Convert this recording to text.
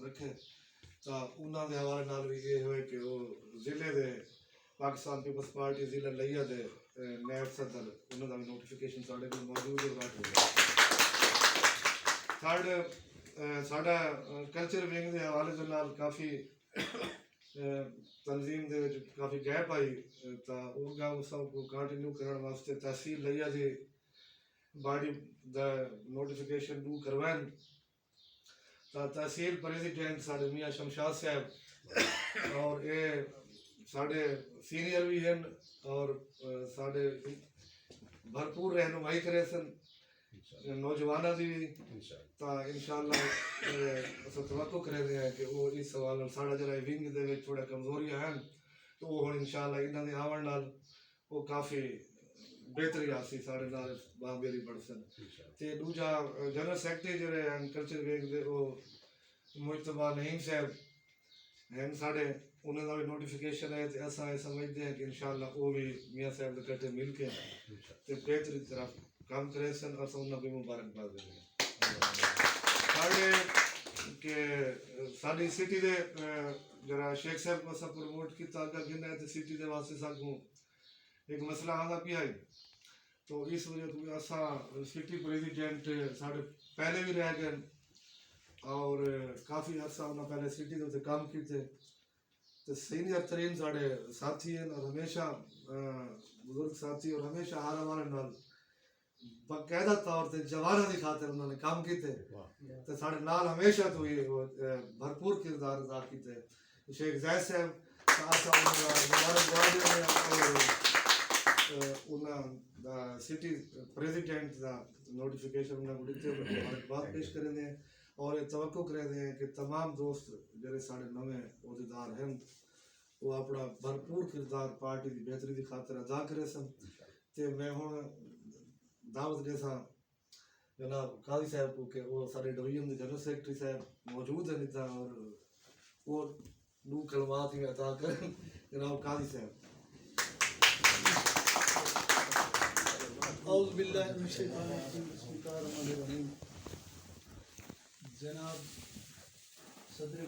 रखे तो उन्होंने हवाले नाल भी ये हुए कि वो जिले दे पाकिस्तान पीपल्स पार्टी जिला लिया दे नैब सदर उन्होंने भी नोटिफिकेशन साढ़े को मौजूद है बात हो गया थर्ड साढ़ा कल्चर विंग के हवाले के नाल काफ़ी तंजीम दे काफ़ी गैप आई तो उनका सब को कंटिन्यू करने वास्ते तहसील लिया जी बॉडी द नोटिफिकेशन डू करवाएं तो तहसील प्रेसिडेंट साढ़े मियाँ शमशाद साहब और ये साढ़े सीनियर भी हैं और साढ़े भरपूर रहनुमाई करे सन नौजवानों की तो इंशाअल्लाह अस तवक्को करे हैं कि वो इस सवाल साढ़ा जरा विंग दे विच थोड़ा कमजोरियां हैं तो वो हुण इंशाअल्लाह इन्हां दे आवन नाल वो काफ़ी बेहतरी आसी साढ़े नाल बाबेरी बढ़सन ते दूजा जनरल सेक्रेटरी जेह्ड़े हैं कल्चर विंग दे वो मुजतबा नईम साहब हैं साढ़े उन्हें का भी नोटिफिकेशन है तो असा समझते हैं कि इंशाअल्लाह वो भी मियाँ साहब के कट्ठे मिल के तो बेहतरी तरफ काम करे सन और उन्हें भी मुबारकबाद देंगे साढ़े के साड़ी सिटी दे जरा शेख साहब को सब प्रमोट किया अगर गिना है तो सिटी दे वास्ते साकू एक मसला आंदा पिया है तो इस वजह तो असा सिटी प्रेसिडेंट साढ़े पहले भी रह गए और काफ़ी अर्सा उन्हें पहले सिटी के काम किए तो सीनियर तरीन साढ़े साथी हैं और हमेशा बुजुर्ग साथी और हमेशा हर हमारे नाल बाकायदा तौर पर जवाना की खातिर उन्होंने काम किए तो साढ़े नाल हमेशा तो ये भरपूर किरदार अदा किए शेख जैद साहब सिटी प्रेसिडेंट का नोटिफिकेशन मुबारकबाद पेश करेंगे और ये तवक्को करेंगे हैं कि तमाम दोस्त जो साढ़े नवे अहदेदार हैं वो अपना भरपूर किरदार पार्टी की बेहतरी की खातिर अदा करे सन तो मैं हूँ दावत जैसा जनाब काजी साहब को कि वो सारे डिवीजन के जनरल सेक्रेटरी साहब मौजूद हैं निता और वो दो कलमात ही अदा करें जनाब काजी साहब जनाब सदर